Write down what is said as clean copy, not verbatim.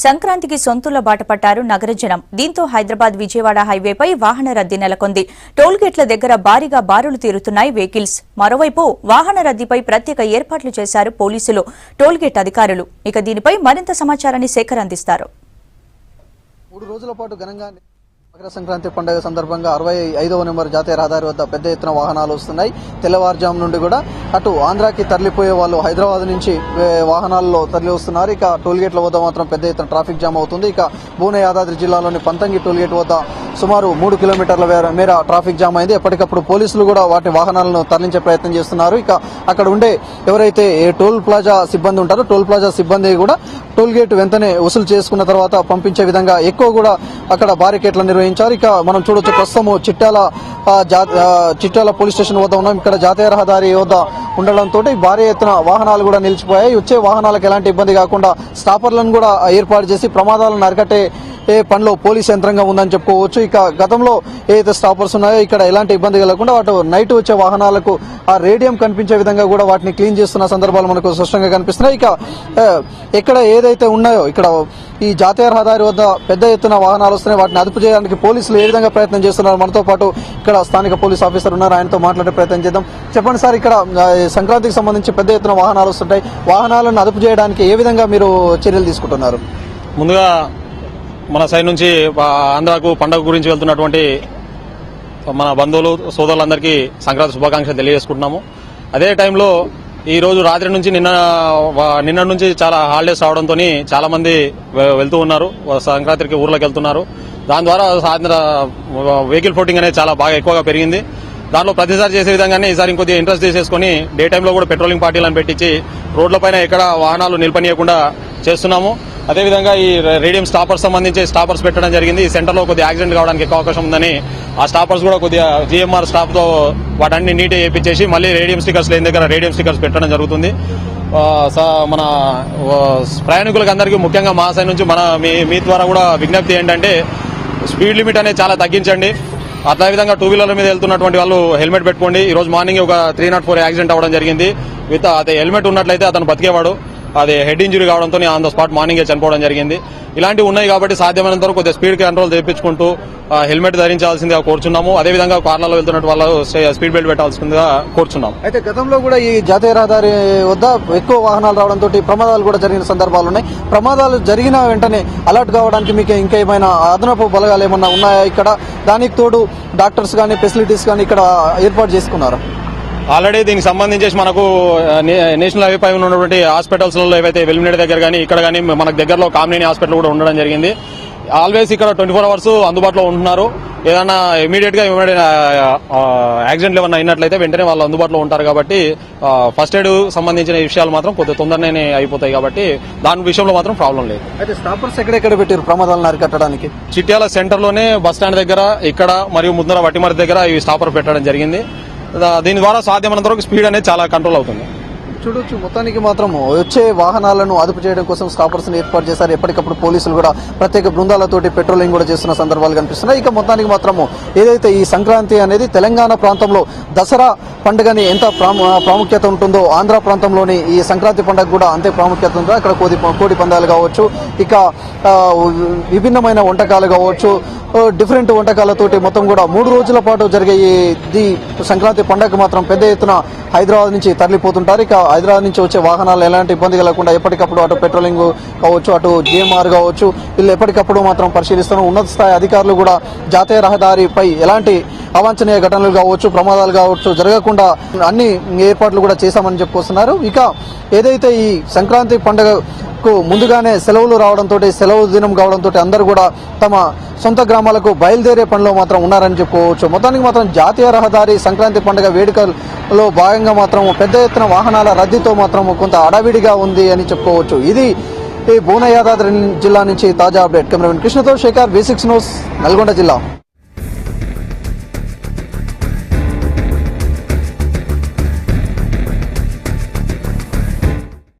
సంక్రాంతికి సొంతూళ్ల బాట పట్టారు నగర జనం. దీంతో హైదరాబాద్ విజయవాడ హైవేపై వాహన రద్దీ నెలకొంది. టోల్ గేట్ల దగ్గర భారీగా బారులు తీరుతున్నాయి వెహికల్స్. మరోవైపు వాహన రద్దీపై ప్రత్యేక ఏర్పాట్లు చేశారు పోలీసులు, టోల్ గేట్ అధికారులు. ఇక దీనిపై మరింత సమాచారాన్ని శేఖర్ అందిస్తారు. 3 రోజుల పాటు ఘనంగా మకర సంక్రాంతి పండుగ సందర్భంగా 65వ నెంబర్ జాతీయ రహదారి వద్ద పెద్ద ఎత్తున వాహనాలు వస్తున్నాయి. తెల్లవారుజాము నుండి కూడా అటు ఆంధ్రాకి తరలిపోయే వాళ్ళు హైదరాబాద్ నుంచి వాహనాల్లో తరలి వస్తున్నారు. ఇక టోల్గేట్ల వద్ద మాత్రం పెద్ద ఎత్తున ట్రాఫిక్ జామ్ అవుతుంది. ఇక భువన యాదాద్రి జిల్లాలోని పంతంగి టోల్గేట్ వద్ద సుమారు 3 కిలోమీటర్ల మేర ట్రాఫిక్ జామ్ అయింది. ఎప్పటికప్పుడు పోలీసులు కూడా వాటి వాహనాలను తరలించే ప్రయత్నం చేస్తున్నారు. ఇక అక్కడ ఉండే ఎవరైతే టోల్ ప్లాజా సిబ్బంది ఉంటారో టోల్ ప్లాజా సిబ్బంది కూడా టోల్ గేట్ వెంటనే వసూలు చేసుకున్న తర్వాత పంపించే విధంగా ఎక్కువ కూడా అక్కడ బారికేట్లు నిర్వహించారు. ఇక మనం చూడొచ్చు, ప్రస్తుతం చిట్యాల పోలీస్ స్టేషన్ వద్ద ఉన్నాం. ఇక్కడ జాతీయ రహదారి వద్ద ఉండడంతో భారీ ఎత్తున వాహనాలు కూడా నిలిచిపోయాయి. వచ్చే వాహనాలకు ఎలాంటి ఇబ్బంది కాకుండా స్టాపర్లను కూడా ఏర్పాటు చేసి ప్రమాదాలను అరికట్టే పనిలో పోలీస్ యంత్రంగా ఉందని చెప్పుకోవచ్చు. ఇక గతంలో ఏదైతే స్టాపర్స్ ఉన్నాయో ఇక్కడ ఎలాంటి ఇబ్బంది కలగకుండా అటు నైట్ వచ్చే వాహనాలకు ఆ రేడియం కనిపించే విధంగా కూడా వాటిని క్లీన్ చేస్తున్న సందర్భాలు మనకు స్పష్టంగా కనిపిస్తున్నాయి. ఇక ఎక్కడ ఏదైతే ఉన్నాయో ఇక్కడ ఈ జాతీయ రహదారి వద్ద పెద్ద ఎత్తున వాహనాలు వస్తున్నాయి. వాటిని అదుపు చేయడానికి పోలీసులు ఏ విధంగా ప్రయత్నం చేస్తున్నారు, మనతో పాటు ఇక్కడ స్థానిక పోలీస్ ఆఫీసర్ ఉన్నారు, ఆయనతో మాట్లాడే ప్రయత్నం చేద్దాం. చెప్పండి సార్, ఇక్కడ సంక్రాంతికి సంబంధించి పెద్ద ఎత్తున వాహనాలు వస్తుంటాయి. వాహనాలను అదుపు చేయడానికి ఏ విధంగా మీరు చర్యలు తీసుకుంటున్నారు? ముందుగా మన సైడ్ నుంచి ఆంధ్రాకు పండుగ గురించి వెళ్తున్నటువంటి మన బంధువులు సోదరులందరికీ సంక్రాంతి శుభాకాంక్షలు తెలియజేసుకుంటున్నాము. అదే టైంలో ఈ రోజు రాత్రి నుంచి నిన్న నుంచి చాలా హాలిడేస్ రావడంతో చాలా మంది వెళ్తూ ఉన్నారు, సంక్రాంతికి ఊర్లోకి వెళ్తున్నారు. దాని ద్వారా వెహికల్ ఫ్లోటింగ్ అనేది చాలా బాగా ఎక్కువగా పెరిగింది. దాంట్లో ప్రతిసారి చేసే విధంగానే ఈసారి ఇంకొద్దిగా ఇంట్రెస్ట్ తీసేసుకుని డే టైంలో కూడా పెట్రోలింగ్ పార్టీలను పెట్టించి రోడ్లపైన ఎక్కడ వాహనాలు నిలపనీయకుండా చేస్తున్నాము. అదేవిధంగా ఈ రేడియం స్టాపర్స్ సంబంధించి స్టాపర్స్ పెట్టడం జరిగింది. ఈ సెంటర్లో కొద్దిగా యాక్సిడెంట్ కావడానికి ఎక్కువ అవకాశం ఉందని ఆ స్టాపర్స్ కూడా కొద్దిగా జిఎంఆర్ స్టాఫ్ తో వాటన్ని నీట్గా చేయించేసి మళ్ళీ రేడియం స్టిక్కర్స్ లేని దగ్గర రేడియం స్టిక్కర్స్ పెట్టడం జరుగుతుంది. మన ప్రయాణికులకు అందరికీ ముఖ్యంగా మా సైడ్ నుంచి మీ ద్వారా కూడా విజ్ఞప్తి ఏంటంటే స్పీడ్ లిమిట్ అనేది చాలా తగ్గించండి. అదేవిధంగా 2 వీలర్ల మీద వెళ్తున్నటువంటి వాళ్ళు హెల్మెట్ పెట్టుకోండి. ఈ రోజు మార్నింగ్ ఒక 304 యాక్సిడెంట్ అవ్వడం జరిగింది. అదే హెల్మెట్ ఉన్నట్లయితే అతను బతికేవాడు. అదే హెడ్ ఇంజరీ కావడంతో ఆన్ ద స్పాట్ మార్నింగే చనిపోవడం జరిగింది. ఇలాంటివి ఉన్నాయి కాబట్టి సాధ్యమైనంత వరకు కొద్దిగా స్పీడ్ కంట్రోల్ తెప్పించుకుంటూ హెల్మెట్ ధరించాల్సిందిగా కోరుచున్నాము. అదేవిధంగా కార్లలో వెళ్తున్నట్టు వాళ్ళు స్పీడ్ బెల్ట్ పెట్టాల్సిందిగా కోరుచున్నాం. అయితే గతంలో కూడా ఈ జాతీయ రహదారి వద్ద ఎక్కువ వాహనాలు రావడంతో ప్రమాదాలు కూడా జరిగిన సందర్భాలు ఉన్నాయి. ప్రమాదాలు జరిగిన వెంటనే అలర్ట్ కావడానికి మీకు ఇంకా ఏమైనా అదనపు బలగాలు ఏమన్నా ఉన్నాయా ఇక్కడ? దానికి తోడు డాక్టర్స్ కానీ ఫెసిలిటీస్ కానీ ఇక్కడ ఏర్పాటు చేసుకున్నారు. ఆల్రెడీ దీనికి సంబంధించి మనకు నేషనల్ హైవే పై ఉన్నటువంటి హాస్పిటల్స్ లో ఏవైతే వెల్మినేడ్ దగ్గర కానీ ఇక్కడ కానీ మనకు దగ్గరలో కామినేని హాస్పిటల్ కూడా ఉండడం జరిగింది. ఆల్వేస్ ఇక్కడ 24 అవర్స్ అందుబాటులో ఉంటున్నారు. ఏదైనా ఇమీడియట్ గా యాక్సిడెంట్లు ఏమన్నా అయినట్లయితే వెంటనే వాళ్ళు అందుబాటులో ఉంటారు. కాబట్టి ఫస్ట్ ఎయిడ్ సంబంధించిన విషయాలు మాత్రం కొద్దిగా తొందరనే అయిపోతాయి. కాబట్టి దాని విషయంలో మాత్రం ప్రాబ్లం లేదు. అయితే స్టాపర్స్ ఎక్కడెక్కడ పెట్టారు ప్రమాదాలను అరికట్టడానికి? చిట్యాల సెంటర్ లోనే బస్ స్టాండ్ దగ్గర ఇక్కడ మరియు ముందర వట్టిమరి దగ్గర ఈ స్టాపర్ పెట్టడం జరిగింది. దీని ద్వారా సాధ్యమైనంత వరకు స్పీడ్ అనేది చాలా కంట్రోల్ అవుతుంది. చూడొచ్చు, మొత్తానికి మాత్రం వచ్చే వాహనాలను అదుపు చేయడం కోసం స్టాపర్స్ ఏర్పాటు చేశారు. ఎప్పటికప్పుడు పోలీసులు కూడా ప్రత్యేక బృందాలతోటి పెట్రోలింగ్ కూడా చేస్తున్న సందర్భాలు కనిపిస్తున్నాయి. ఇక మొత్తానికి మాత్రము ఏదైతే ఈ సంక్రాంతి అనేది తెలంగాణ ప్రాంతంలో దసరా పండుగని ఎంత ప్రాముఖ్యత ఉంటుందో ఆంధ్ర ప్రాంతంలోని ఈ సంక్రాంతి పండుగ కూడా అంతే ప్రాముఖ్యత ఉందో. అక్కడ కోడి పందాలు కావచ్చు, ఇక విభిన్నమైన వంటకాలు కావచ్చు, డిఫరెంట్ వంటకాలతోటి మొత్తం కూడా 3 రోజుల పాటు జరిగే ఈ సంక్రాంతి పండుగ మాత్రం పెద్ద ఎత్తున హైదరాబాద్ నుంచి తరలిపోతుంటారు. ఇక హైదరాబాద్ నుంచి వచ్చే వాహనాలు ఎలాంటి ఇబ్బంది కలగకుండా ఎప్పటికప్పుడు అటు పెట్రోలింగ్ కావచ్చు, అటు జిఎంఆర్ కావచ్చు, వీళ్ళు ఎప్పటికప్పుడు మాత్రం పరిశీలిస్తున్న ఉన్నత స్థాయి అధికారులు కూడా జాతీయ రహదారిపై ఎలాంటి అవాంఛనీయ ఘటనలు కావచ్చు, ప్రమాదాలు కావచ్చు జరగకుండా అన్ని ఏర్పాట్లు కూడా చేశామని చెప్పుకొస్తున్నారు. ఇక ఏదైతే ఈ సంక్రాంతి పండుగకు ముందుగానే సెలవులు రావడంతో సెలవు దినం కావడంతో అందరూ కూడా తమ సొంత గ్రామాలకు బయలుదేరే పనిలో మాత్రం ఉన్నారని చెప్పుకోవచ్చు. మొత్తానికి మాత్రం జాతీయ రహదారి సంక్రాంతి పండుగ వేడుకల్లో భాగంగా మాత్రం పెద్ద ఎత్తున వాహనాల రద్దీతో మాత్రం కొంత అడవిడిగా ఉంది అని చెప్పుకోవచ్చు. ఇది భువన యాదాద్రి జిల్లా నుంచి తాజా అప్డేట్. కెమెరామెన్ కృష్ణతో శేఖర్, V6 న్యూస్, నల్గొండ జిల్లా.